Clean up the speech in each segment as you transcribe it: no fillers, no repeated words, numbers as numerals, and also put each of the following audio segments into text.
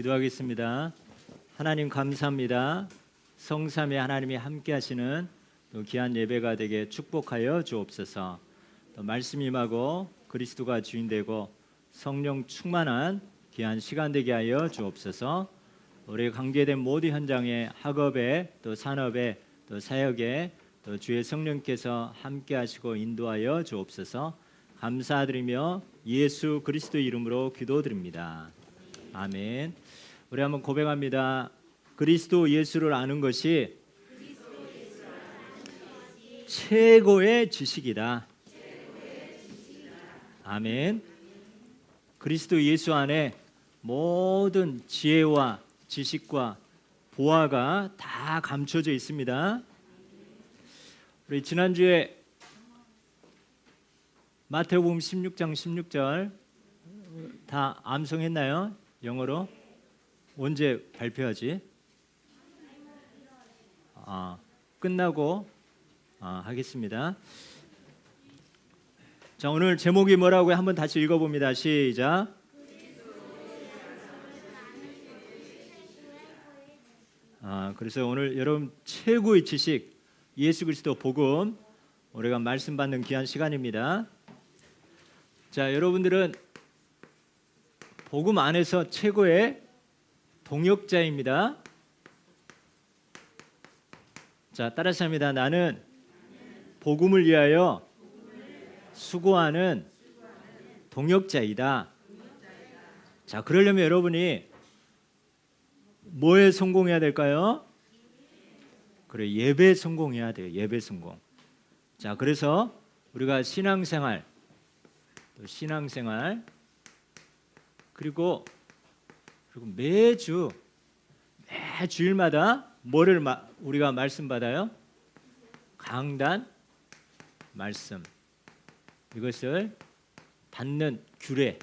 기도하겠습니다. 하나님 감사합니다. 성삼위 하나님이 함께 하시는 또 귀한 예배가 되게 축복하여 주옵소서. 또 말씀 임하고 그리스도가 주인 되고 성령 충만한 귀한 시간 되게 하여 주옵소서. 우리 관계된 모든 현장에 학업에 또 산업에 또 사역에 또 주의 성령께서 함께 하시고 인도하여 주옵소서. 감사드리며 예수 그리스도 이름으로 기도드립니다. 아멘. 우리 한번 고백합니다. 그리스도 예수를 아는 것이 최고의 지식이다. 아멘. 그리스도 예수 안에 모든 지혜와 지식과 보화가 다 감춰져 있습니다. 우리 지난주에 마태복음 16장 16절 다 암송했나요? 영어로? 언제 발표하지? 끝나고 하겠습니다. 자, 오늘 제목이 뭐라고요? 한번 다시 읽어봅니다. 시작. 그래서 오늘 여러분 최고의 지식 예수 그리스도 복음 우리가 말씀 받는 귀한 시간입니다. 자, 여러분들은 복음 안에서 최고의 동역자입니다. 자, 따라서 합니다. 나는 복음을 위하여 수고하는 동역자이다. 자, 그러려면 여러분이 뭐에 성공해야 될까요? 그래, 예배 성공해야 돼요. 예배 성공. 자, 그래서 우리가 신앙생활, 또 신앙생활 그리고 매주일마다 뭐를 우리가 말씀 받아요? 강단 말씀. 이것을 받는 규례.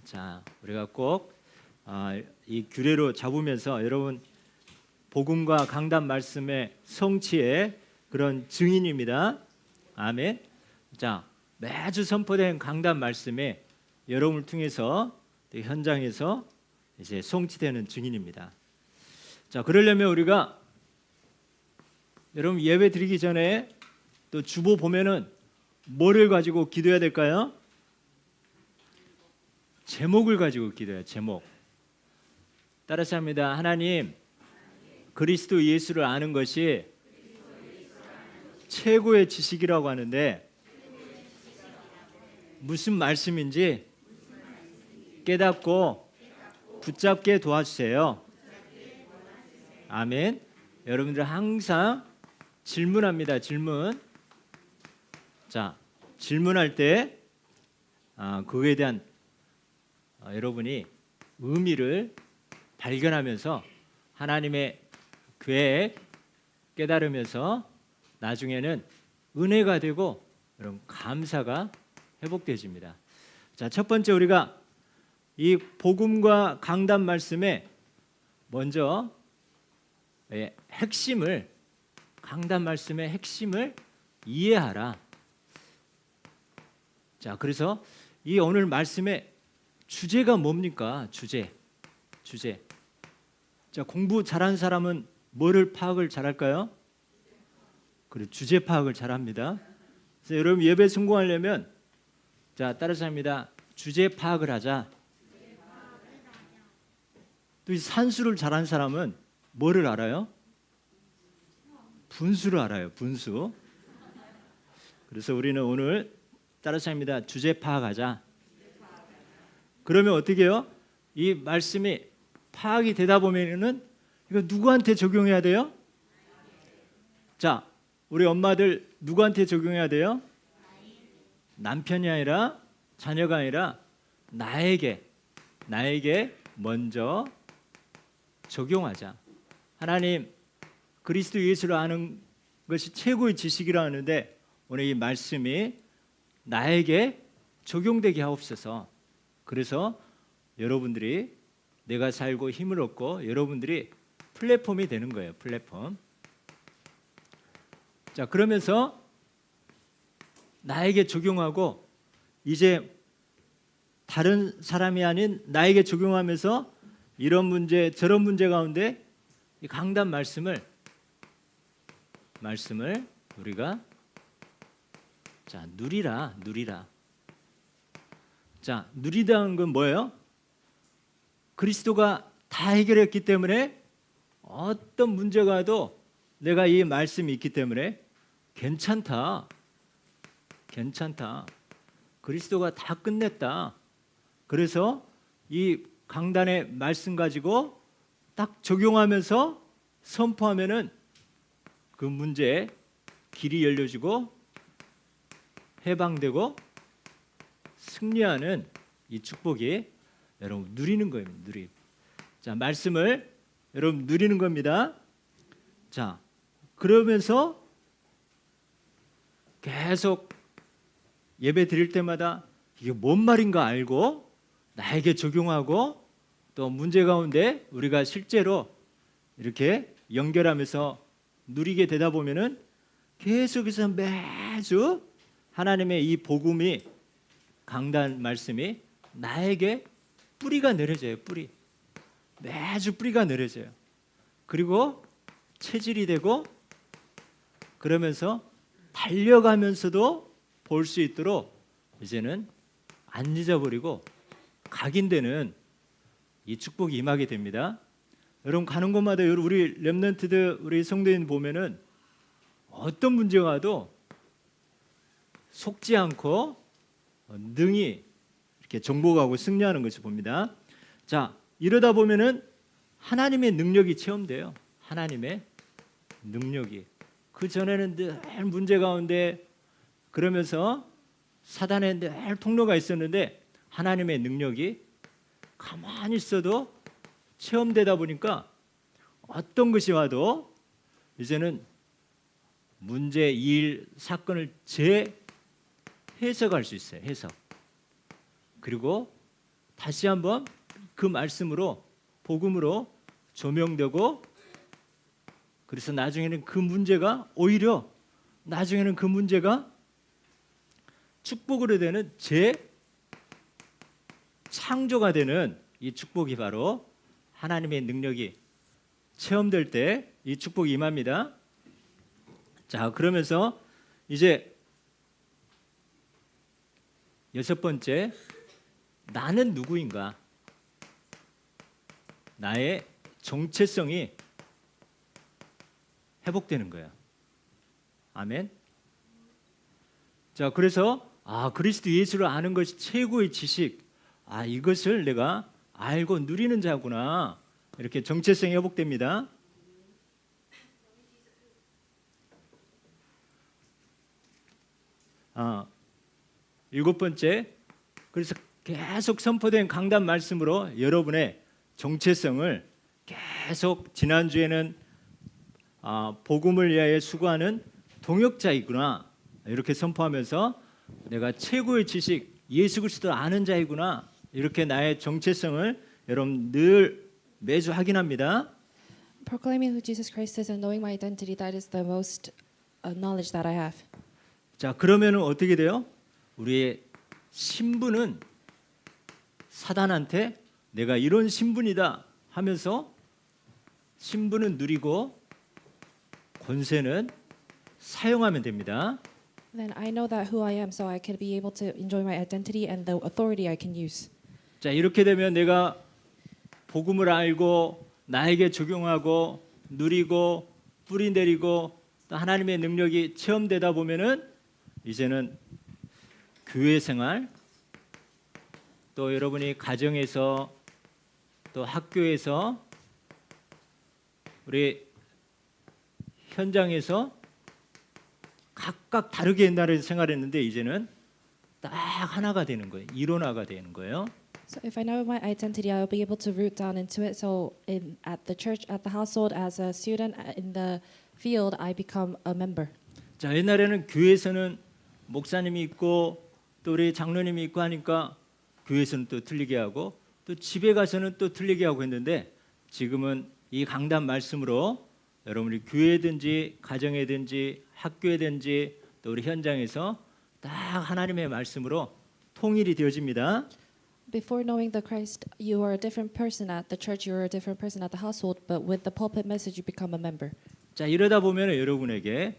자, 우리가 꼭 이 규례로 잡으면서 여러분 복음과 강단 말씀의 성취의 그런 증인입니다. 아멘. 자, 매주 선포된 강단 말씀이 여러분을 통해서 현장에서 이제 성취되는 증인입니다. 자, 그러려면 우리가 여러분 예배 드리기 전에 또 주보 보면은 뭐를 가지고 기도해야 될까요? 제목을 가지고 기도해요. 제목. 따라서 합니다. 하나님, 그리스도 예수를 아는 것이 최고의 지식이라고 하는데 무슨 말씀인지 깨닫고 붙잡게 도와주세요. 아멘. 여러분들 항상 질문합니다. 질문. 자, 질문할 때 그거에 대한 여러분이 의미를 발견하면서 하나님의 계획 깨달으면서 나중에는 은혜가 되고 여러분 감사가 회복되어집니다. 자, 첫 번째 우리가 이 복음과 강단 말씀에 먼저 핵심을 강단 말씀의 핵심을 이해하라. 자, 그래서 이 오늘 말씀의 주제가 뭡니까? 주제. 자, 공부 잘하는 사람은 뭐를 파악을 잘할까요? 그래, 주제 파악을 잘합니다. 그래서 여러분 예배 성공하려면 자, 따라서 합니다. 주제 파악을 하자. 또 이 산수를 잘하는 사람은 뭐를 알아요? 분수를 알아요. 분수. 그래서 우리는 오늘 따라서 합니다. 주제 파악하자. 그러면 어떻게 해요? 이 말씀이 파악이 되다 보면은 이거 누구한테 적용해야 돼요? 자, 우리 엄마들 누구한테 적용해야 돼요? 남편이 아니라 자녀가 아니라 나에게 먼저 적용하자. 하나님, 그리스도 예수를 아는 것이 최고의 지식이라 하는데 오늘 이 말씀이 나에게 적용되게 하옵소서. 그래서 여러분들이 내가 살고 힘을 얻고 여러분들이 플랫폼이 되는 거예요. 플랫폼. 자, 그러면서 나에게 적용하고 이제 다른 사람이 아닌 나에게 적용하면서 이런 문제 저런 문제 가운데 이 강단 말씀을 우리가 자 누리라. 자 누리다는 건 뭐예요? 그리스도가 다 해결했기 때문에 어떤 문제가 와도 내가 이 말씀이 있기 때문에 괜찮다. 그리스도가 다 끝냈다. 그래서 이 강단의 말씀 가지고 딱 적용하면서 선포하면은 그 문제에 길이 열려지고 해방되고 승리하는 이 축복이 여러분 누리는 거예요. 자, 말씀을 여러분 누리는 겁니다. 자, 그러면서 계속 예배 드릴 때마다 이게 뭔 말인가 알고 나에게 적용하고 또 문제 가운데 우리가 실제로 이렇게 연결하면서 누리게 되다 보면은 계속해서 매주 하나님의 이 복음이 강단 말씀이 나에게 뿌리가 내려져요. 매주 뿌리가 내려져요. 그리고 체질이 되고 그러면서 달려가면서도 볼 수 있도록 이제는 안 잊어버리고 각인되는 이 축복이 임하게 됩니다. 여러분 가는 곳마다 우리 렘넌트들 우리 성도인 보면은 어떤 문제가 와도 속지 않고 능히 이렇게 정복하고 승리하는 것을 봅니다. 자, 이러다 보면은 하나님의 능력이 체험돼요. 하나님의 능력이. 그 전에는 늘 문제 가운데 그러면서 사단의 늘 통로가 있었는데 하나님의 능력이 가만히 있어도 체험되다 보니까 어떤 것이 와도 이제는 문제, 일, 사건을 재해석할 수 있어요. 해석. 그리고 다시 한번 그 말씀으로 복음으로 조명되고 그래서 나중에는 그 문제가 오히려 나중에는 그 문제가 축복으로 되는 재창조가 되는 이 축복이 바로 하나님의 능력이 체험될 때 이 축복이 임합니다. 자, 그러면서 이제 6번째, 나는 누구인가? 나의 정체성이 회복되는 거예요. 아멘. 자, 그래서 그리스도 예수를 아는 것이 최고의 지식. 이것을 내가 알고 누리는 자구나. 이렇게 정체성이 회복됩니다. 7번째, 그래서 계속 선포된 강단 말씀으로 여러분의 정체성을 계속 지난주에는 복음을 위하여 수고하는 동역자이구나 이렇게 선포하면서 내가 최고의 지식 예수 그리스도를 아는 자이구나 이렇게 나의 정체성을 여러분 늘 매주 확인합니다. Proclaiming who Jesus Christ is and knowing my identity, that is the most knowledge that I have. 자, 그러면은 어떻게 돼요? 우리의 신분은 사단한테 내가 이런 신분이다 하면서 신분은 누리고 권세는 사용하면 됩니다. Then I know that who I am, so I can be able to enjoy my identity and the authority I can use. 자, 이렇게 되면 내가 복음을 알고 나에게 적용하고 누리고 뿌리 내리고 또 하나님의 능력이 체험되다 보면은 이제는 교회 생활 또 여러분이 가정에서 또 학교에서 우리 현장에서 각각 다르게 옛날에 생활했는데 이제는 딱 하나가 되는 거예요. 일원화가 되는 거예요. So if I know my identity, I will be able to root down into it. So at the church, at the household, as a student, in the field, I become a member. 자, 옛날에는 교회에서는 목사님이 있고 또 우리 장로님이 있고 하니까 교회에서는 또 틀리게 하고 또 집에 가서는 또 틀리게 하고 했는데 지금은 이 강단 말씀으로 여러분이 교회든지 가정에든지 학교에든지 또 우리 현장에서 딱 하나님의 말씀으로 통일이 되어집니다. Before knowing the Christ, you are a different person at the church, you are a different person at the household, but with the pulpit message, you become a member. 자, 이러다 보면 여러분에게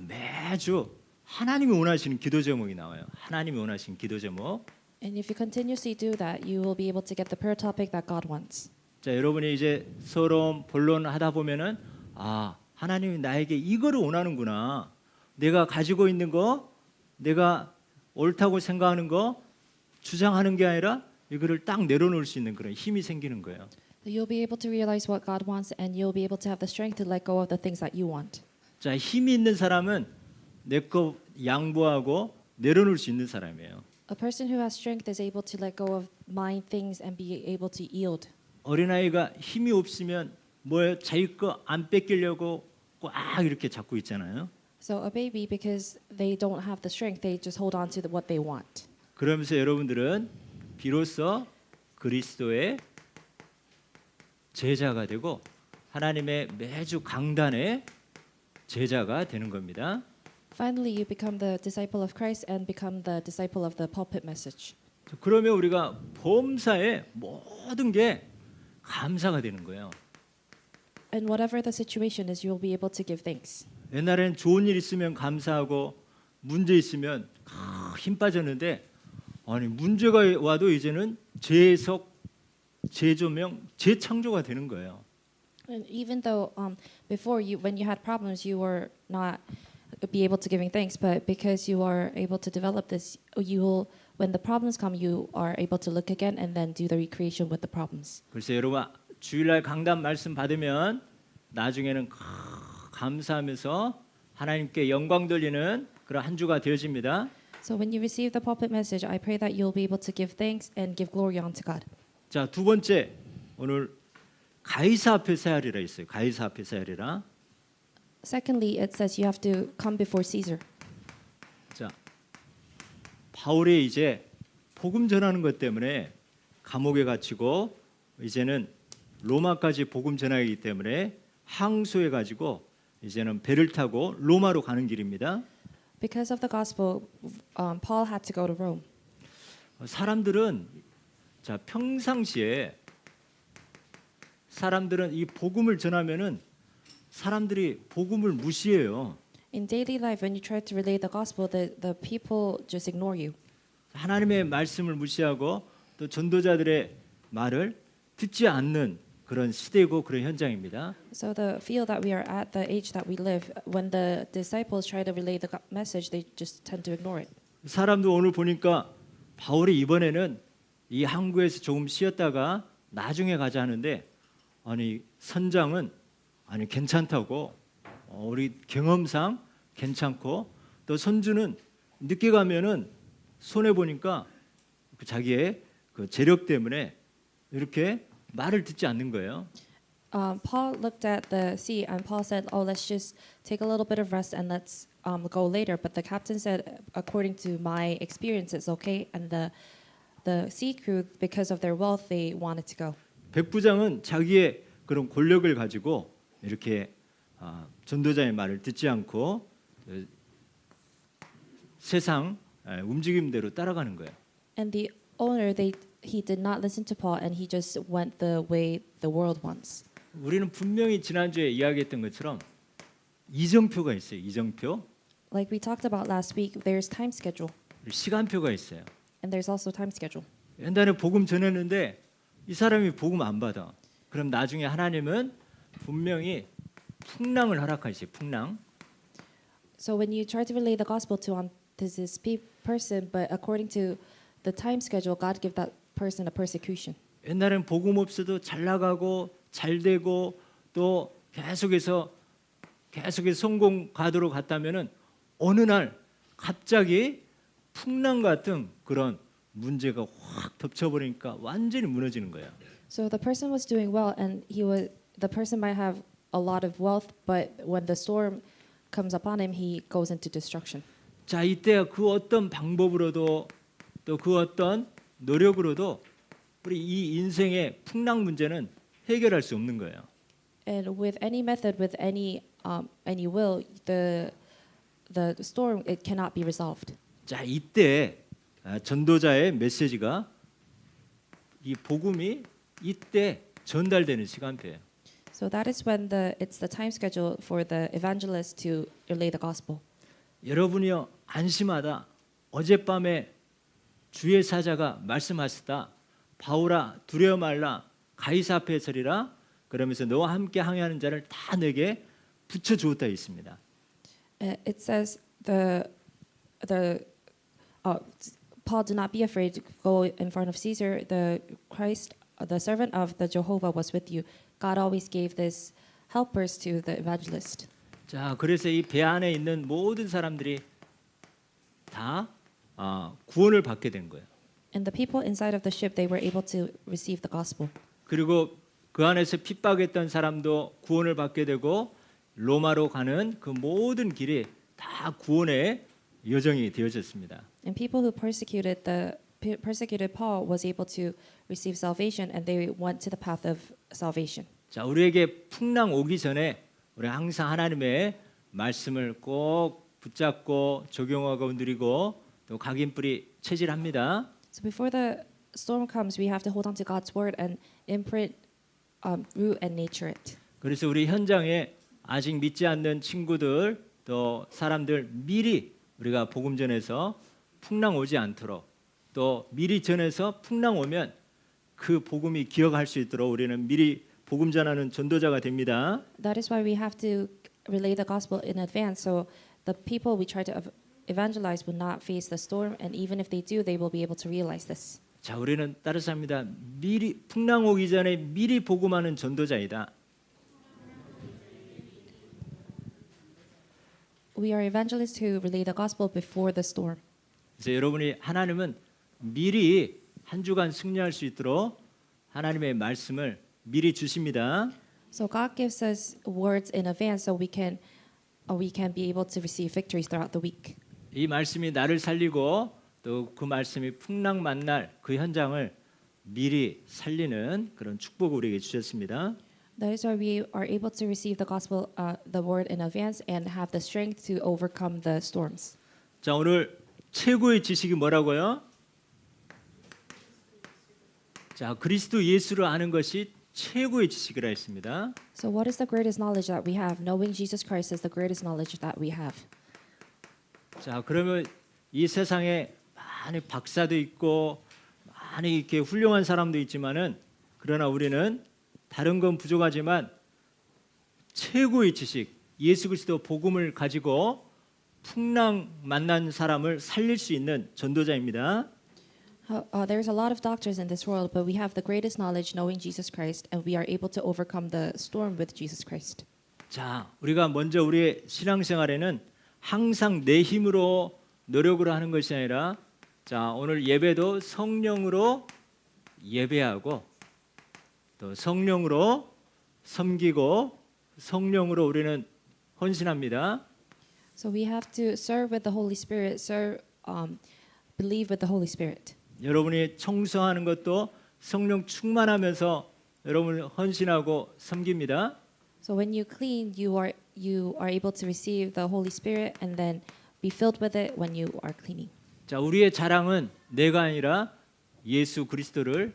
매주 하나님이 원하시는 기도 제목이 나와요. 하나님이 원하시는 기도 제목. And if you continuously do that, you will be able to get the prayer topic that God wants. 자, 여러분이 이제 서로 본론하다 보면은 하나님이 나에게 이거를 원하는구나. 내가 가지고 있는 거, 내가 옳다고 생각하는 거 주장하는 게 아니라 이거를 딱 내려놓을 수 있는 그런 힘이 생기는 거예요. You'll be able to realize what God wants, and you'll be able to have the strength to let go of the things that you want. 자, 힘이 있는 사람은 내 거 양보하고 내려놓을 수 있는 사람이에요. A person who has strength is able to let go of mine things and be able to yield. 어린아이가 힘이 없으면 뭐예요? 자기 거 안 뺏기려고 꽉 이렇게 잡고 있잖아요. So a baby, because they don't have the strength, they just hold on to what they want. 그러면서 여러분들은 비로소 그리스도의 제자가 되고 하나님의 매주 강단의 제자가 되는 겁니다. Finally, you become the disciple of Christ and become the disciple of the pulpit message. 그러면 우리가 범사에 모든 게 감사가 되는 거예요. And whatever the situation is, you will be able to give thanks. 옛날에는 좋은 일 있으면 감사하고 문제 있으면 힘 빠졌는데 문제가 와도 이제는 재해석, 재조명, 재창조가 되는 거예요. And even though before when you had problems, you were not be able to giving thanks, but because you are able to develop this, you will, when the problems come, you are able to look again and then do the recreation with the problems. 그래서 여러분 주일날 강단 말씀 받으면 나중에는 감사하면서 하나님께 영광 돌리는 그런 한 주가 되어집니다. So when you receive the pulpit message, I pray that you'll be able to give thanks and give glory unto God. 자, 두 번째 오늘 가이사 앞에 서야리라 있어요. 가이사 앞에 서야리라. Secondly, it says you have to come before Caesar. 자, 바울이 이제 복음 전하는 것 때문에 감옥에 갇히고 이제는 로마까지 복음 전하기 때문에 항소해 가지고 이제는 배를 타고 로마로 가는 길입니다. Because of the gospel, Paul had to go to Rome. 사람들은 자, 평상시에 사람들은 이 복음을 전하면은 사람들이 복음을 무시해요. In daily life, when you try to relay the gospel, the people just ignore you. 하나님의 말씀을 무시하고 또 전도자들의 말을 듣지 않는 그런 시대고 그런 현장입니다. So the field that we are at, the age that we live, when the disciples try to relay the message, they just tend to ignore it. 사람도 오늘 보니까 바울이 이번에는 이 항구에서 조금 쉬었다가 나중에 가자 하는데 선장은 괜찮다고 우리 경험상 괜찮고 또 선주는 늦게 가면은 손해 보니까 자기의 그 재력 때문에 이렇게 말을 듣지 않는 거예요. Paul looked at the sea and Paul said, "Oh, let's just take a little bit of rest and let's go later." But the captain said, "According to my experience, it's okay." And the sea crew, because of their wealth, they wanted to go. 백부장은 자기의 그런 권력을 가지고 이렇게 전도자의 말을 듣지 않고 세상 움직임대로 따라가는 거예요. And the owner, he did not listen to Paul, and he just went the way the world wants. 우리는 분명히 지난주에 이야기했던 것처럼 이정표가 있어요. 이정표. Like we talked about last week, there's time schedule, 시간표가 있어요. and there's also time schedule. 옛날에 복음 전했는데 이 사람이 복음 안 받아. 그럼 나중에 하나님은 분명히 풍랑을 허락하시죠. 풍랑. So when you try to relay the gospel to this person, but according to the time schedule, God give that person a persecution. 옛날엔 복음 없어도 잘 나가고 잘 되고 또 계속해서 성공 가도로 갔다면은 어느 날 갑자기 풍랑 같은 그런 문제가 확 덮쳐버리니까 완전히 무너지는 거예요. So the person was doing well, and the person might have a lot of wealth, but when the storm comes upon him, he goes into destruction. 자, 이때 그 어떤 방법으로도 또 그 어떤 노력으로도 우리 이 인생의 풍랑 문제는 해결할 수 없는 거예요. And with any method, with any will, the storm, it cannot be resolved. 자, 이때 전도자의 메시지가 이 복음이 이때 전달되는 시간표예요. So that is when it's the time schedule for the evangelist to relay the gospel. 여러분이요 안심하다. 어젯밤에 주의 사자가 말씀하셨다. 바울아 두려워 말라. 가이사 앞에 서리라. 그러면서 너와 함께 항해하는 자를 다 내게 붙여 주었다 있습니다. It says Paul, do not be afraid to go in front of Caesar. The Christ, the servant of the Jehovah, was with you. God always gave this helpers to the evangelist. 자, 그래서 이 배 안에 있는 모든 사람들이 다 구원을 받게 된 거예요. And the people inside of the ship, they were able to receive the gospel. 그리고 그 안에서 핍박했던 사람도 구원을 받게 되고 로마로 가는 그 모든 길이 다 구원의 여정이 되어졌습니다. And people who persecuted Paul was able to receive salvation, and they went to the path of salvation. 자, 우리에게 풍랑 오기 전에 우리 항상 하나님의 말씀을 꼭 붙잡고 적용하고 누리고 또 각인뿌리 체질합니다. So before the storm comes, we have to hold on to God's word and imprint, root and nature it. 그래서 우리 현장에 아직 믿지 않는 친구들 또 사람들 미리 우리가 복음 전해서 풍랑 오지 않도록 또 미리 전해서 풍랑 오면 그 복음이 기억할 수 있도록 우리는 미리 복음 전하는 전도자가 됩니다. That is why we have to relay the gospel in advance, so the people we try to evangelize will not face the storm, and even if they do, they will be able to realize this. 자, 우리는 따라서 합니다. 미리 풍랑 오기 전에 미리 복음하는 전도자이다. We are evangelists who relay the gospel before the storm. 그래서 여러분이 하나님은 미리 한 주간 승리할 수 있도록 하나님의 말씀을 미리 주십니다. So God gives us words in advance, so we can be able to receive victories throughout the week. 이 말씀이 나를 살리고 또 그 말씀이 풍랑 만날 그 현장을 미리 살리는 그런 축복을 우리에게 주셨습니다. That is why we are able to receive the gospel, the word in advance, and have the strength to overcome the storms. 자, 오늘 최고의 지식이 뭐라고요? 자, 그리스도 예수를 아는 것이 최고의 지식이라 했습니다. So what is the greatest knowledge that we have? Knowing Jesus Christ is the greatest knowledge that we have. 자, 그러면 이 세상에 많은 박사도 있고 많이 이렇게 훌륭한 사람도 있지만은 그러나 우리는 다른 건 부족하지만 최고의 지식 예수 그리스도 복음을 가지고 풍랑 만난 사람을 살릴 수 있는 전도자입니다. There's a lot of doctors in this world, but we have the greatest knowledge knowing Jesus Christ, and we are able to overcome the storm with Jesus Christ. 자, 우리가 먼저 우리의 신앙생활에는 항상 내 힘으로 노력을 하는 것이 아니라 자, 오늘 예배도 성령으로 예배하고 또 성령으로 섬기고 성령으로 우리는 헌신합니다. So we have to serve with the Holy Spirit, believe with the Holy Spirit. 여러분이 청소하는 것도 성령 충만하면서 여러분 헌신하고 섬깁니다. So when you clean, you are able to receive the Holy Spirit and then be filled with it when you are cleaning. 자, 우리의 자랑은 내가 아니라 예수 그리스도를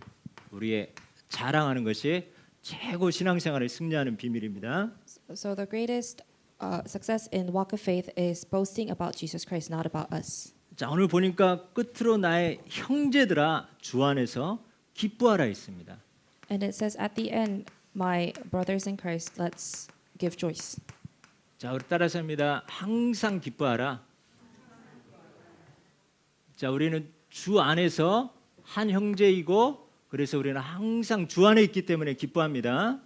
우리의 자랑하는 것이 최고 신앙생활을 승리하는 비밀입니다. So the greatest success in walk of faith is boasting about Jesus Christ, not about us. 자, 오늘 보니까 끝으로 나의 형제들아 주 안에서 기뻐하라 있습니다. And it says at the end, my brothers in Christ, let's give choice. 자, 우리 따라서 합니다. 항상 기뻐하라. 자, 우리는 주 안에서 한 형제이고 그래서 우리는 항상 주 안에 있기 때문에 기뻐합니다.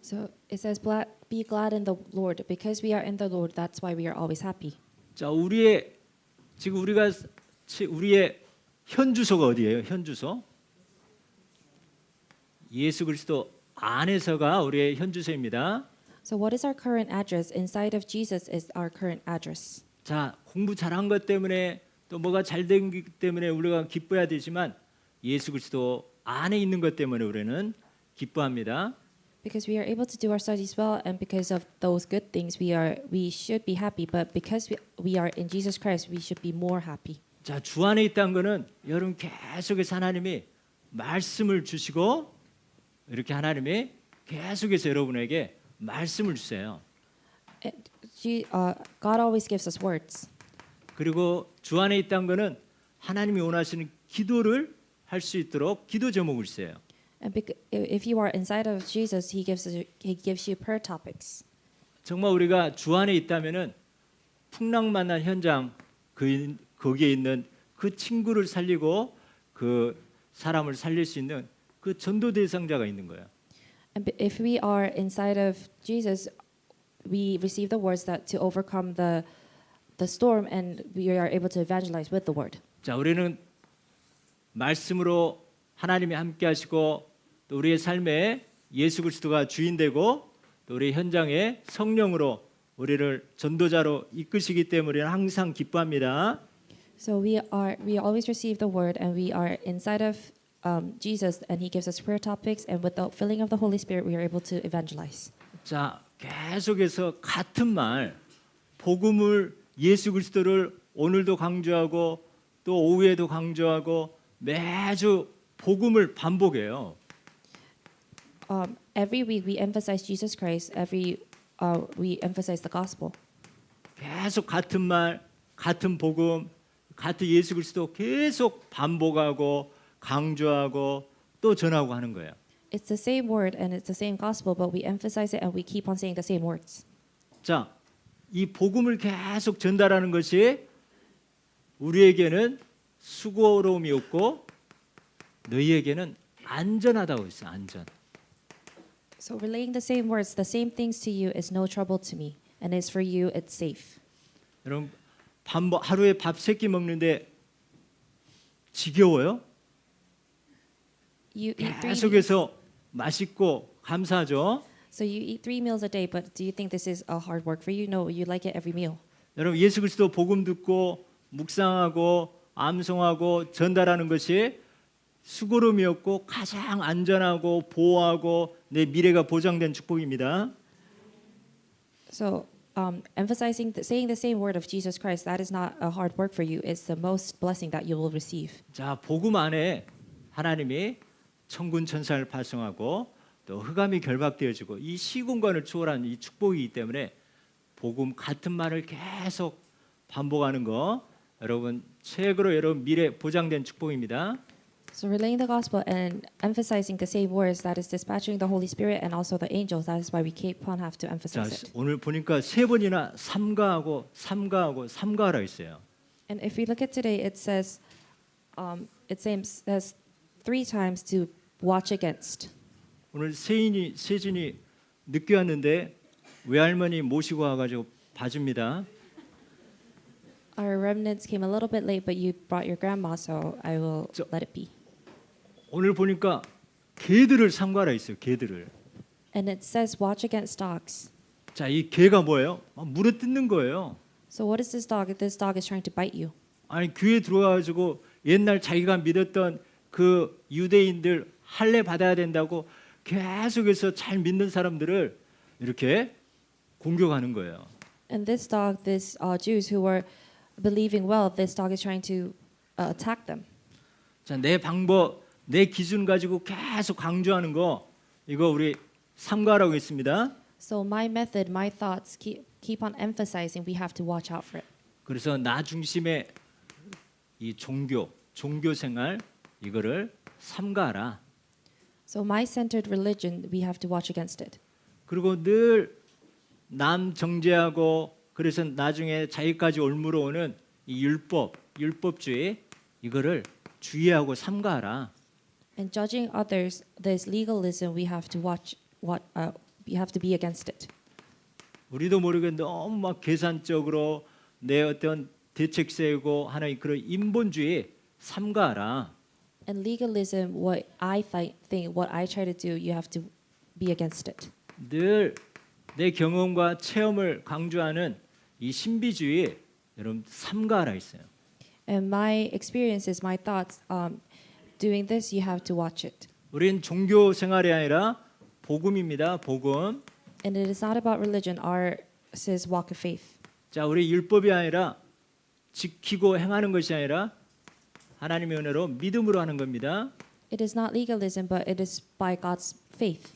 So it says, be glad in the Lord. Because we are in the Lord, that's why we are always happy. 자, 우리의 현 주소가 어디예요? 현 주소? 예수 그리스도 안에서가 우리의 현 주소입니다. So what is our current address? Inside of Jesus is our current address. 자, 공부 잘한 것 때문에 또 뭐가 잘 된 것 때문에 우리가 기뻐해야 되지만 예수 그리스도 안에 있는 것 때문에 우리는 기뻐합니다. Because we are able to do our studies well, and because of those good things, we should be happy. But because we are in Jesus Christ, we should be more happy. 자, 주 안에 있다는 거는 여러분 계속해서 하나님이 말씀을 주시고 이렇게 하나님이 계속해서 여러분에게 말씀을 주세요. God always gives us words. 그리고 주 안에 있다는 거는 하나님이 원하시는 기도를 할 수 있도록 기도 제목을 주세요. And if you are inside of Jesus, He gives you prayer topics. 정말 우리가 주 안에 있다면은 풍랑만난 현장 거기에 있는 그 친구를 살리고 그 사람을 살릴 수 있는 그 전도 대상자가 있는 거예요. And if we are inside of Jesus, we receive the words that to overcome the storm, and we are able to evangelize with the word. 자, 우리는 말씀으로 하나님이 함께 하시고 또 우리의 삶에 예수 그리스도가 주인 되고 또 우리 현장에 성령으로 우리를 전도자로 이끄시기 때문에 우리는 항상 기뻐합니다. So we always receive the word, and we are inside of Jesus, and He gives us prayer topics, and with the filling of the Holy Spirit, we are able to evangelize. 자, 계속해서 같은 말, 복음을 예수 그리스도를 오늘도 강조하고 또 오후에도 강조하고 매주 복음을 반복해요. Every week we emphasize Jesus Christ. We emphasize the gospel. 계속 같은 말, 같은 복음, 같은 예수 그리스도 계속 반복하고 강조하고 또 전하고 하는 거예요. It's the same word and it's the same gospel, but we emphasize it and we keep on saying the same words. 자, 이 복음을 계속 전달하는 것이 우리에게는 수고로움이 없고 너희에게는 안전하다고 했어요. 안전. So relaying the same words, the same things to you is no trouble to me, and is for you it's safe. 여러분 하루에 밥 3끼 먹는데 지겨워요? You eat 3 meals. 계속해서 맛있고 감사하죠. So you eat 3 meals a day, but do you think this is a hard work for you? No, you like it every meal. 여러분 예수 그리스도 복음 듣고 묵상하고 암송하고 전달하는 것이 수고로움이 없고 가장 안전하고 보호하고 내 미래가 보장된 축복입니다. So saying the same word of Jesus Christ, that is not a hard work for you. It's the most blessing that you will receive. 자, 복음 안에 하나님이 천군 천사를 파송하고 또 흑암이 결박되어지고 이 시공간을 초월한 이 축복이기 때문에 복음 같은 말을 계속 반복하는 거 여러분 최고로 여러분 미래 보장된 축복입니다. So relaying the gospel and emphasizing the same words, that is dispatching the Holy Spirit and also the angels. That is why we keep on have to 자, emphasize it. 오늘 보니까 3번이나 삼가하고 삼가하라 했어요. And if we look at today, it says 3 times to watch against. 오늘 세진이 늦게 왔는데 외할머니 모시고 와가지고 봐줍니다. Our remnants came a little bit late, but you brought your grandma, so I will let it be. 오늘 보니까 개들을 삼가라 했어요. 개들을. And it says watch against dogs. 자, 이 개가 뭐예요? 물어 뜯는 거예요. So what is this dog? This dog is trying to bite you. 아니 교회 들어와가지고 옛날 자기가 믿었던 그 유대인들 할례 받아야 된다고 계속해서 잘 믿는 사람들을 이렇게 공격하는 거예요. And this dog, these Jews who were believing well, this dog is trying to attack them. 자, 내 방법, 내 기준 가지고 계속 강조하는 거 이거 우리 삼가라고 했습니다. So my method, my thoughts keep on emphasizing we have to watch out for it. 그래서 나 중심의 이 종교 생활 이거를 삼가라. So my-centered religion, we have to watch against it. 그리고 늘 남 정죄하고 그래서 나중에 자기까지 올무로 오는 이 율법주의 이거를 주의하고 삼가하라. And judging others, this legalism, we have to we have to be against it. 우리도 모르게 너무 막 계산적으로 내 어떤 대책 세우고 하나의 그런 인본주의 삼가하라. And legalism, what I think, what I try to do, you have to be against it. 늘 내 경험과 체험을 강조하는 이 신비주의 여러분 삼가하라 있어요. And my experiences, my thoughts, doing this, you have to watch it. 우린 종교 생활이 아니라 복음입니다. 복음. And it is not about religion. Ours is walk of faith. 자, 우리 율법이 아니라 지키고 행하는 것이 아니라 하나님의 은혜로 믿음으로 하는 겁니다. It is not legalism, but it is by God's faith.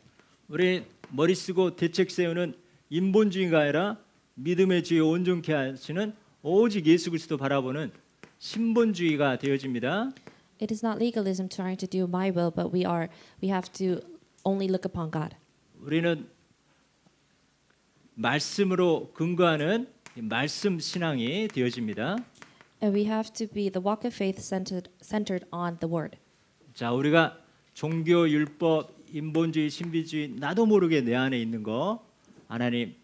우리 머리 쓰고 대책 세우는 인본주의가 아니라 믿음의 주에 온전케 하시는 오직 예수 그리스도 바라보는 신본주의가 되어집니다. It is not legalism trying to do my will, but we have to only look upon God. 우리는 말씀으로 근거하는 말씀 신앙이 되어집니다. And we have to be the walk of faith centered on the word. 자, 우리가 종교, 율법, 인본주의, 신비주의 나도 모르게 내 안에 있는 거 하나님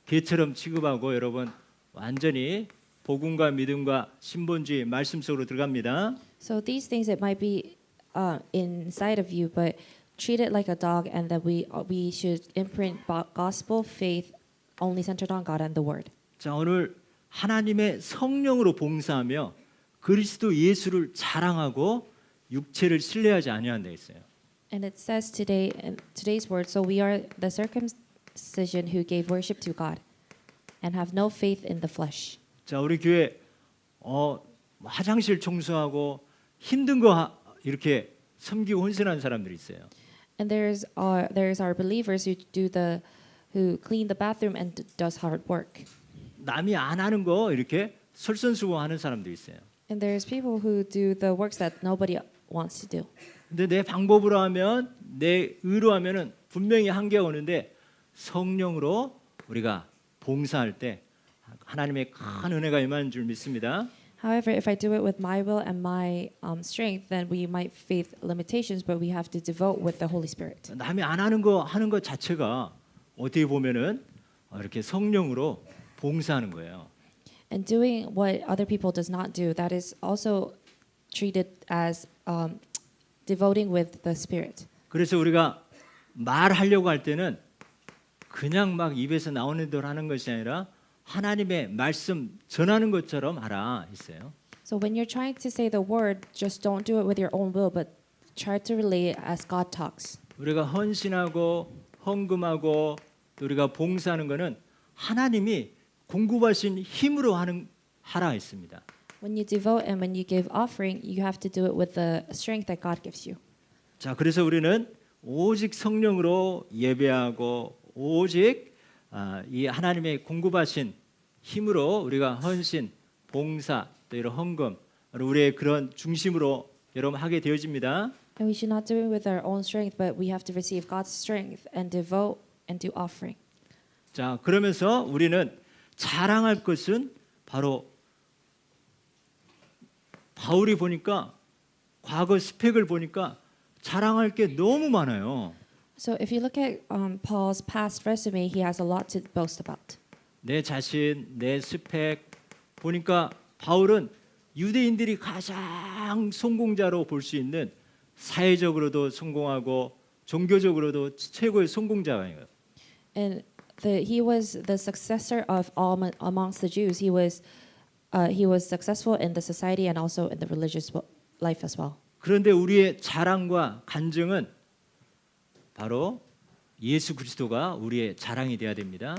개처럼 취급하고 여러분 완전히 복음과 믿음과 신본주의 말씀 속으로 들어갑니다. So these things it might be inside of you, but treat it like a dog, and that we should imprint gospel faith only centered on God and the word. 자, 오늘 하나님의 성령으로 봉사하며 그리스도 예수를 자랑하고 육체를 신뢰하지 아니한다 했어요. And it says today in today's word, so we are the circumcision who gave worship to God and have no faith in the flesh. 자, 우리 교회 화장실 청소하고 힘든 거 이렇게 섬기고 헌신하는 사람들이 있어요. And there's our believers who clean the bathroom and does hard work. 남이 안 하는 거 이렇게 솔선수범하는 사람도 있어요. And there's people who do the works that nobody wants to do. 근데 내 방법으로 하면 내 의로 하면은 분명히 한계가 오는데 성령으로 우리가 봉사할 때 하나님의 큰 은혜가 임하는 줄 믿습니다. However, if I do it with my will and my strength, then we might face limitations, but we have to devote with the Holy Spirit. 남이 안 하는 거 자체가 어떻게 보면은 이렇게 성령으로 봉사하는 거예요. And doing what other people does not do, that is also treated as devoting with the Spirit. 그래서 우리가 말하려고 할 때는 그냥 막 입에서 나오는 대로 하는 것이 아니라 하나님의 말씀 전하는 것처럼 하라 했어요. So when you're trying to say the word, just don't do it with your own will, but try to relay it as God talks. 우리가 헌신하고 헌금하고 또 우리가 봉사하는 것은 하나님이 공급하신 힘으로 하라 했습니다. When you devote and when you give offering, you have to do it with the strength that God gives you. 자, 그래서 우리는 오직 성령으로 예배하고 오직 이 하나님의 공급하신 힘으로 우리가 헌신, 봉사, 또 이런 헌금 우리의 그런 중심으로 여러분 하게 되어집니다. And we should not do it with our own strength, but we have to receive God's strength and devote and do offering. 자, 그러면서 우리는 자랑할 것은 바로 바울이 보니까 과거 스펙을 보니까 자랑할 게 너무 많아요. So if you look at Paul's past resume, he has a lot to boast about. 내 자신, 내 스펙 보니까 바울은 유대인들이 가장 성공자로 볼 수 있는 사회적으로도 성공하고 종교적으로도 최고의 성공자예요. And he was the successor of all amongst the Jews. He was successful in the society and also in the religious life as well. 그런데 우리의 자랑과 간증은 바로 예수 그리스도가 우리의 자랑이 돼야 됩니다.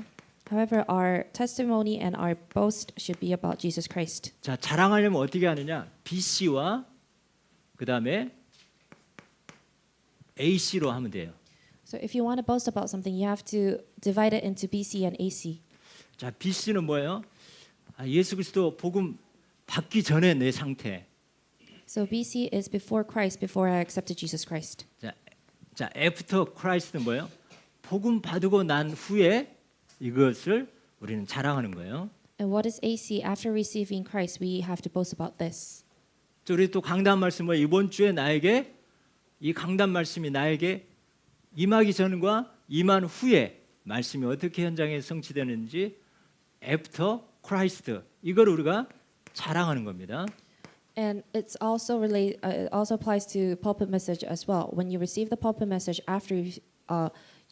However, our testimony and our boast should be about Jesus Christ. 자, 자랑하려면 어떻게 하느냐? BC와 그다음에 AC로 하면 돼요. So if you want to boast about something, you have to divide it into BC and AC. 자, BC는 뭐예요? 예수 그리스도 복음 받기 전에 내 상태. So BC is before Christ, before I accepted Jesus Christ. 자, after Christ는 뭐예요? 복음 받고 난 후에 이것을 우리는 자랑하는 거예요. And what is AC? After receiving Christ, we have to boast about this. 우리 또 강단 말씀 뭐 이번 주에 나에게 이 강단 말씀이 나에게 임하기 전과 임한 후에 말씀이 어떻게 현장에 성취되는지 after Christ 이걸 우리가 자랑하는 겁니다. And it also applies to pulpit message as well. When you receive the pulpit message after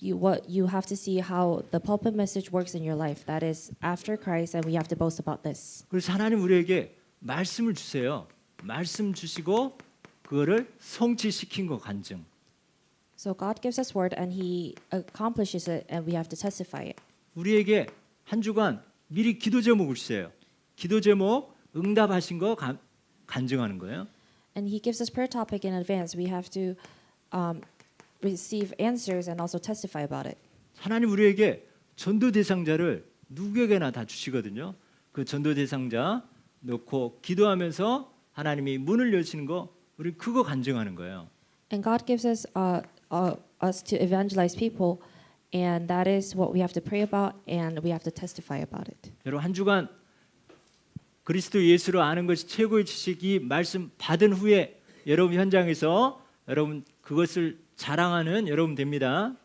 you have to see how the pulpit message works in your life. That is after Christ, and we have to boast about this. 그래서 하나님 우리에게 말씀을 주세요. 말씀 주시고 그거를 성취시킨 거 간증. So God gives us word, and He accomplishes it, and we have to testify it. 우리에게 한 주간 미리 기도 제목을 주세요. 기도 제목 응답하신 거 간증하는 거예요. And he gives us prayer topic in advance. We have to receive answers and also testify about it. 하나님 우리에게 전도 대상자를 누구에게나 다 주시거든요. 그 전도 대상자 놓고 기도하면서 하나님이 문을 여시는 거 우리 그거 간증하는 거예요. And God gives us us to evangelize people, and that is what we have to pray about, and we have to testify about it. 여러분 한 주간 그리스도 예수를 아는 것이 최고의 지식이 말씀 받은 후에 여러분 현장에서 여러분 그것을 자랑하는 여러분 됩니다.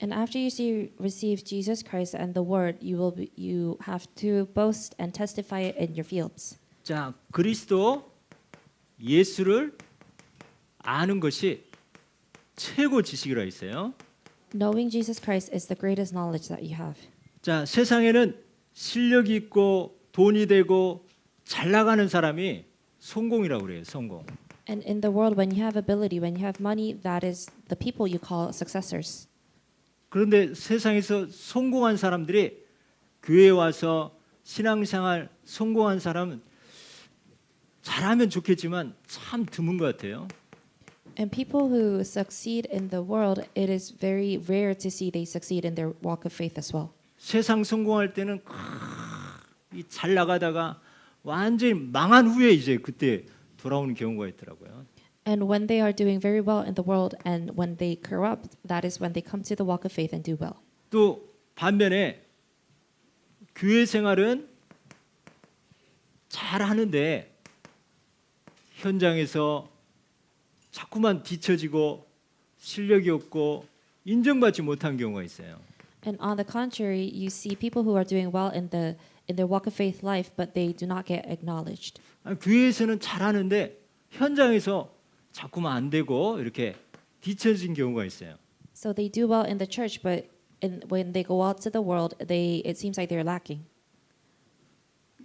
And after you receive Jesus Christ and the Word, you have to boast and testify it in your fields. 자, 그리스도 예수를 아는 것이 최고 지식이라 했어요. Knowing Jesus Christ is the greatest knowledge that you have. 자, 세상에는 실력이 있고 돈이 되고 잘 나가는 사람이 성공이라고 그래요. 성공. And in the world, when you have ability, when you have money, that is the people you call successors. 그런데 세상에서 성공한 사람들이 교회에 와서 신앙생활 성공한 사람은 잘하면 좋겠지만 참 드문 것 같아요. And people who succeed in the world, it is very rare to see they succeed in their walk of faith as well. 세상 성공할 때는 잘 나가다가 완전히 망한 후에 이제 그때 돌아오는 경우가 있더라고요. And when they are doing very well in the world and when they corrupt, that is when they come to the walk of faith and do well. 또 반면에 교회 생활은 잘 하는데 현장에서 자꾸만 뒤처지고 실력이 없고 인정받지 못한 경우가 있어요. And on the contrary, you see people who are doing well in their walk of faith life, but they do not get acknowledged. 아니, 교회에서는 잘하는데 현장에서 자꾸만 안 되고 이렇게 뒤처진 경우가 있어요. So they do well in the church, but when they go out to the world, it seems like they're lacking.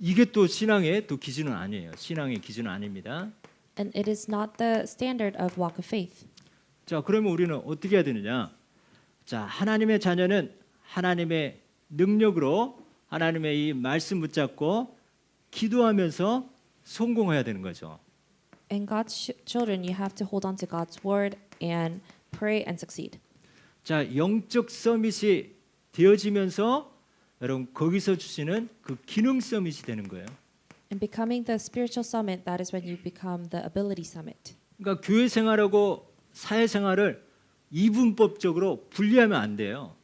이게 또 신앙의 또 기준은 아니에요. 신앙의 기준은 아닙니다. And it is not the standard of walk of faith. 자, 그러면 우리는 어떻게 해야 되느냐? 자, 하나님의 자녀는 하나님의 능력으로 하나님의 이 말씀 붙잡고 기도하면서 성공해야 되는 거죠. And God's children, you have to hold on to God's word and pray and succeed. 자, 영적 서밋이 되어지면서 여러분 거기서 주시는 그 기능 서밋이 되는 거예요. And becoming the spiritual summit, that is when you become the ability summit. 그러니까 교회 생활하고 사회 생활을 이분법적으로 분리하면 안 돼요.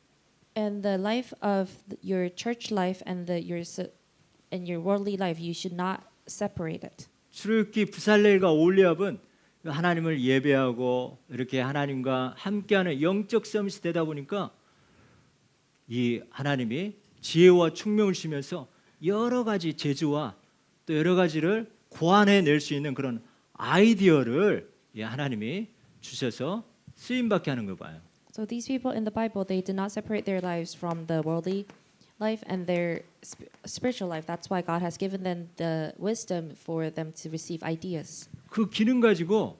And the life of your church life and your worldly life, you should not separate it. 출애굽기 부살렐과 올리압은 하나님을 예배하고 이렇게 하나님과 함께하는 영적 서밋이 되다 보니까 이 하나님이 지혜와 총명을 주시면서 여러 가지 재주와 또 여러 가지를 고안해낼 수 있는 그런 아이디어를 하나님이 주셔서 쓰임받게 하는 거 봐요. So these people in the Bible, they did not separate their lives from the worldly life and their spiritual life. That's why God has given them the wisdom for them to receive ideas. 그 기능 가지고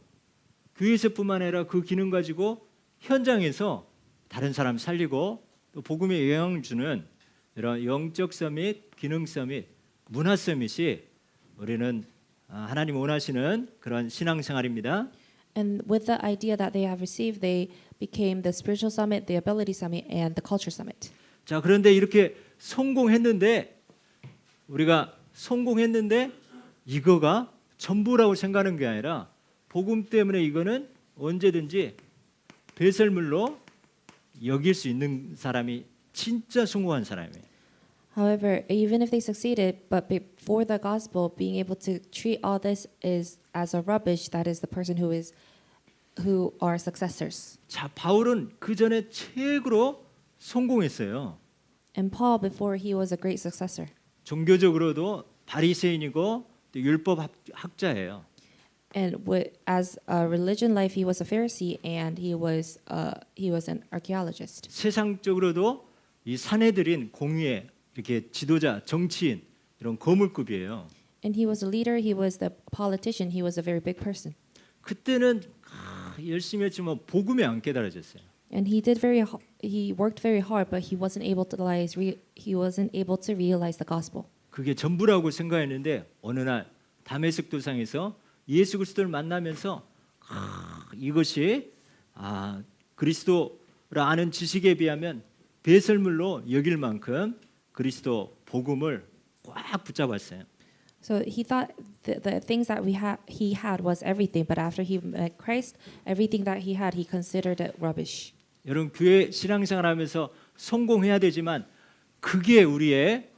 교회에서뿐만 아니라 그 기능 가지고 현장에서 다른 사람 살리고 또 복음에 영향을 주는 이런 영적 서밋, 기능 서밋, 문화 서밋이 우리는 하나님 원하시는 그런 신앙생활입니다. And with the idea that they have received, they became the spiritual summit, the ability summit, and the culture summit. 자, 그런데 이렇게 성공했는데 우리가 성공했는데 이거가 전부라고 생각하는 게 아니라 복음 때문에 이거는 언제든지 배설물로 여길 수 있는 사람이 진짜 성공한 사람이에요. However, even if they succeeded, but before the gospel, being able to treat all this is as a rubbish, that is the person who are successors. 자, 바울은 그 전에 최고로 성공했어요. And Paul, before he was a great successor. 종교적으로도 바리새인이고 또 율법 학자예요. And as a religion life, he was a Pharisee and he was an archaeologist. 세상적으로도 이 사내들인 공의의 이렇게 지도자, 정치인 이런 거물급이에요. And he was a leader. He was the politician. He was a very big person. 그때는 열심히 했지만 복음에 안 깨달아졌어요. And he worked very hard, but he wasn't able to realize the gospel. 그게 전부라고 생각했는데 어느 날 다메섹 도상에서 예수 그리스도를 만나면서 이것이 그리스도를 아는 지식에 비하면 배설물로 여길 만큼 그리스도 복음을 꽉 붙잡았어요. So he thought the things that he had was everything, but after he met Christ, everything that he had, he considered it rubbish. 여러분 교회 신앙생활하면서 성공해야 되지만 그게 우리의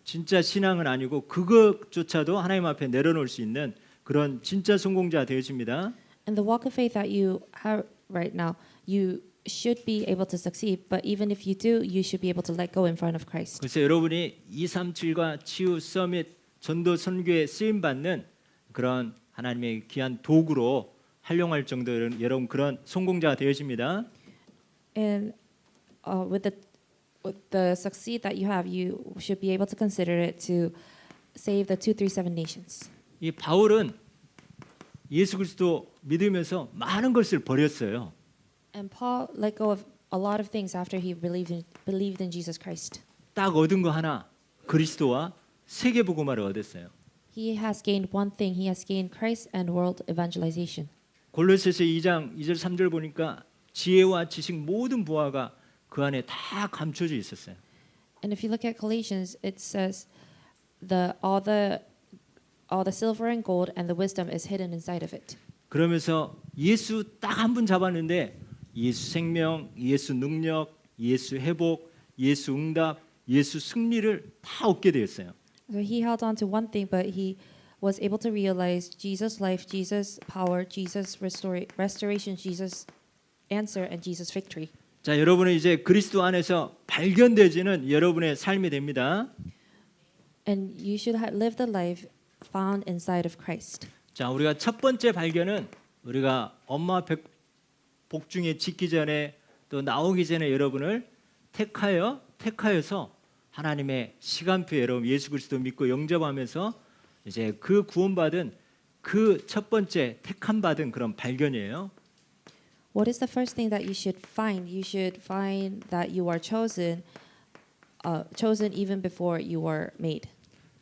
진짜 신앙은 아니고 그것조차도 하나님 앞에 내려놓을 수 있는 그런 진짜 성공자 되어집니다. And the walk of faith that you have right now, you should be able to succeed, but even if you do, you should be able to let go in front of Christ. 그래서 여러분이 237과 치유 서밋 전도 선교에 쓰임 받는 그런 하나님의 귀한 도구로 활용할 정도로 여러분 그런 성공자가 되어집니다. And with the succeed that you have, you should be able to consider it to save the 237 nations. 이 바울은 예수 그리스도 믿으면서 많은 것을 버렸어요. And Paul let go of a lot of things after he believed in Jesus Christ. 딱 얻은 거 하나 그리스도와 세계 복음화를 얻었어요. He has gained one thing. He has gained Christ and world evangelization. 골로새서 2장 2절 3절 보니까 지혜와 지식 모든 보화가 그 안에 다 감춰져 있었어요. And if you look at Galatians, it says all the silver and gold and the wisdom is hidden inside of it. 그러면서 예수 딱 한 분 잡았는데 예수 생명, 예수 능력, 예수 회복, 예수 응답, 예수 승리를 다 얻게 되었어요. So he held on to one thing, but he was able to realize Jesus' life, Jesus' power, Jesus' restoration, Jesus' answer, and Jesus' victory. 자, 여러분은 이제 그리스도 안에서 발견되지는 여러분의 삶이 됩니다. And you should live the life found inside of Christ. 자, 우리가 첫 번째 발견은 우리가 엄마 복중에 짓기 전에 또 나오기 전에 여러분을 택하여서 하나님의 시간표에 여러분 예수 그리스도 믿고 영접하면서 이제 그 구원받은 그 첫 번째 택함 받은 그런 발견이에요. What is the first thing that you should find? You should find that you are chosen even before you were made.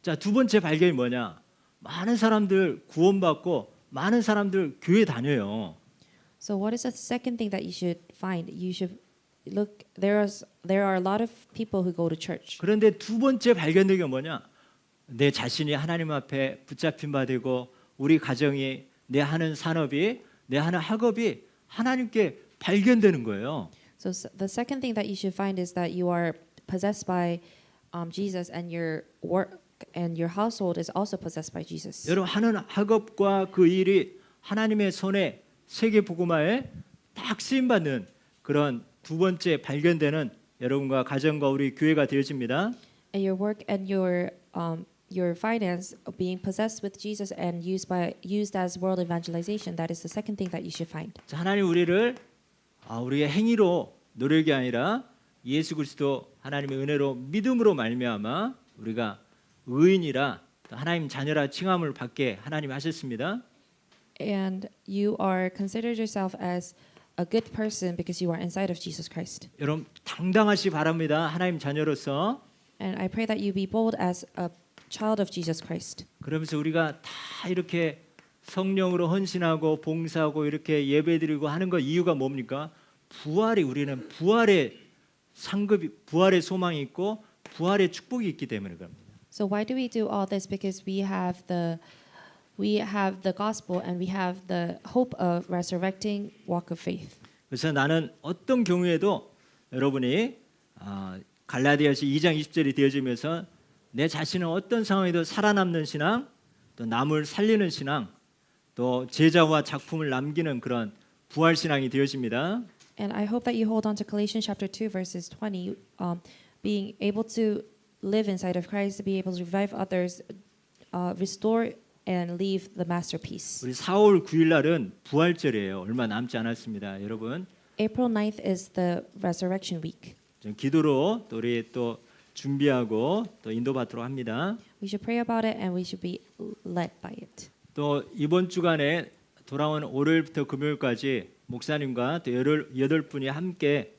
자, 두 번째 발견이 뭐냐? 많은 사람들 구원받고 많은 사람들 교회 다녀요. So what is the second thing that you should find? You should look. There are a lot of people who go to church. 그런데 두 번째 발견된 게 뭐냐? 내 자신이 하나님 앞에 붙잡힌 바 되고 우리 가정이 내 하는 산업이 내 하는 학업이 하나님께 발견되는 거예요. So the second thing that you should find is that you are possessed by Jesus, and your work and your household is also possessed by Jesus. 여러분 하는 학업과 그 일이 하나님의 손에 세계 복음화에 딱 쓰임 받는 그런 두 번째 발견되는 여러분과 가정과 우리 교회가 되어집니다. And your work and your finance being possessed with Jesus and used as world evangelization. That is the second thing that you should find. 자, 하나님 우리를 우리의 행위로 노력이 아니라 예수 그리스도 하나님의 은혜로 믿음으로 말미암아 우리가 의인이라 하나님 자녀라 칭함을 받게 하나님 하셨습니다. And you are considered yourself as a good person because you are inside of Jesus Christ. 여러분 당당하시 바랍니다. 하나님 자녀로서. And I pray that you be bold as a child of Jesus Christ. 그러면서 우리가 다 이렇게 성령으로 헌신하고 봉사하고 이렇게 예배드리고 하는 거 이유가 뭡니까? 우리는 부활의 상급이 부활의 소망이 있고 부활의 축복이 있기 때문에 그럽니다. So why do we do all this? Because we have the gospel and we have the hope of resurrecting walk of faith. 그래서 나는 어떤 경우에도 여러분이 갈라디아서 2장 20절이 되어지면서 내 자신은 어떤 상황에도 살아남는 신앙, 또 남을 살리는 신앙, 또 제자와 작품을 남기는 그런 부활 신앙이 되어집니다. And I hope that you hold on to Galatians chapter 2 verses 20, being able to live inside of Christ, be able to revive others, restore and leave the masterpiece. 우리 4월 9일 날은 부활절이에요. 얼마 남지 않았습니다, 여러분. April 9th is the resurrection week. 기도로 또 우리 또 준비하고 또 인도받도록 합니다. We should pray about it and we should be led by it. 또 이번 주간에 돌아온 월요일부터 금요일까지 목사님과 또 18분이 함께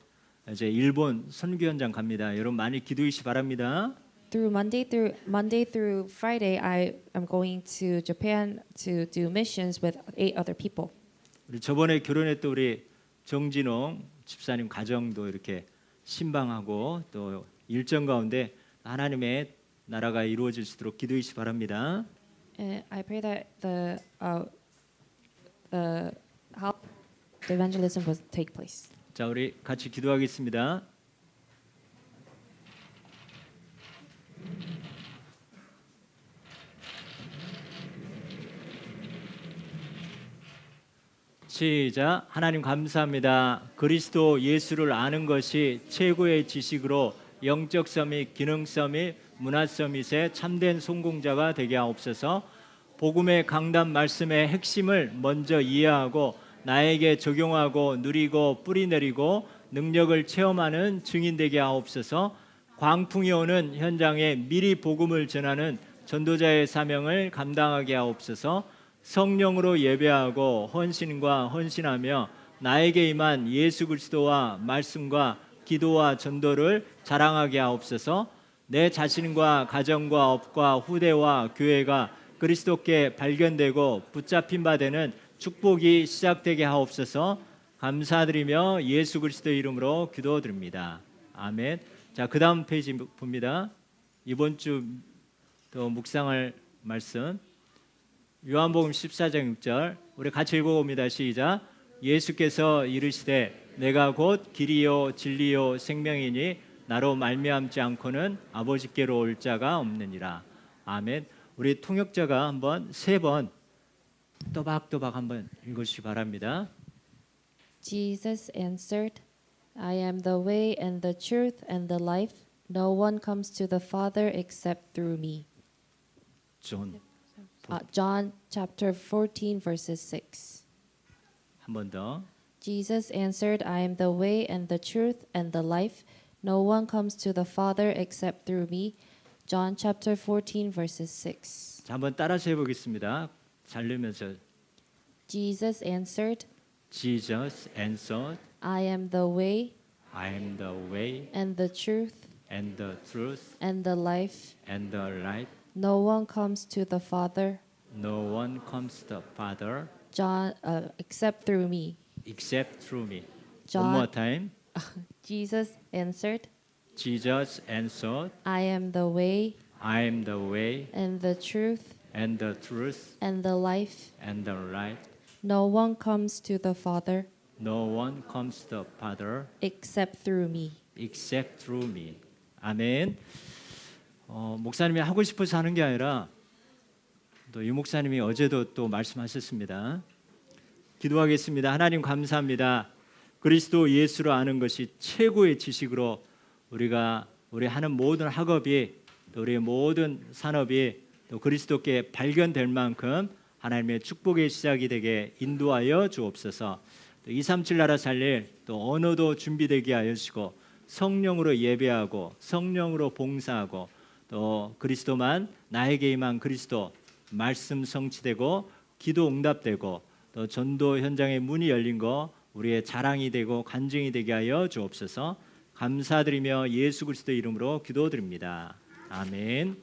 이제 일본 선교 현장 갑니다. 여러분 많이 기도해 주시기 바랍니다. through Monday through Friday, I am going to Japan to do missions with 8 other people. 우리 저번에 결혼했던 우리 정진홍 집사님 가정도 이렇게 신방하고 또 일정 가운데 하나님의 나라가 이루어질 수 있도록 기도해 주시기 바랍니다. And I pray that how the evangelism will take place. 자, 우리 같이 기도하겠습니다. 시작. 하나님 감사합니다. 그리스도 예수를 아는 것이 최고의 지식으로 영적 서밋, 기능 서밋, 문화 서밋의 참된 성공자가 되게 하옵소서. 복음의 강단 말씀의 핵심을 먼저 이해하고 나에게 적용하고 누리고 뿌리내리고 능력을 체험하는 증인 되게 하옵소서. 광풍이 오는 현장에 미리 복음을 전하는 전도자의 사명을 감당하게 하옵소서. 성령으로 예배하고 헌신과 헌신하며 나에게 임한 예수 그리스도와 말씀과 기도와 전도를 자랑하게 하옵소서. 내 자신과 가정과 업과 후대와 교회가 그리스도께 발견되고 붙잡힌 바 되는 축복이 시작되게 하옵소서. 감사드리며 예수 그리스도 이름으로 기도드립니다. 아멘. 자, 그다음 페이지 봅니다. 이번 주 또 묵상할 말씀 요한복음 14장 6절 우리 같이 읽어봅니다. 시작. 예수께서 이르시되 내가 곧 길이요 진리요 생명이니 나로 말미암지 않고는 아버지께로 올 자가 없느니라. 아멘. 우리 통역자가 한번 3번 또박또박 한번 읽으시기 바랍니다. Jesus answered, I am the way and the truth and the life. No one comes to the Father except through me. John chapter 14 verses 6. 한 번 더. Jesus answered, I am the way and the truth and the life. No one comes to the Father except through me. John chapter 14 verses 6. 자, 한번 따라서 해보겠습니다. 잘 들으면서. Jesus answered, Jesus answered, I am the way I am the way and the truth and the truth and the life. and the light. No one comes to the Father No one comes to the Father except through me. except through me. John- One more time. Jesus answered, Jesus answered, I am the way I am the way and the truth and the truth and the life. and the light. No one comes to the Father No one comes to the Father except through me. except through me. 아멘. 목사님이 하고 싶어서 하는 게 아니라 또 유 목사님이 어제도 또 말씀하셨습니다. 기도하겠습니다. 하나님 감사합니다. 그리스도 예수를 아는 것이 최고의 지식으로 우리 하는 모든 학업이 또 우리의 모든 산업이 또 그리스도께 발견될 만큼 하나님의 축복의 시작이 되게 인도하여 주옵소서. 237 나라 살릴 또 언어도 준비되게 하여 주시고 성령으로 예배하고 성령으로 봉사하고 또 그리스도만 나에게 임한 그리스도 말씀 성취되고 기도 응답되고 또 전도 현장의 문이 열린 거 우리의 자랑이 되고 간증이 되게 하여 주옵소서. 감사드리며 예수 그리스도 이름으로 기도드립니다. 아멘.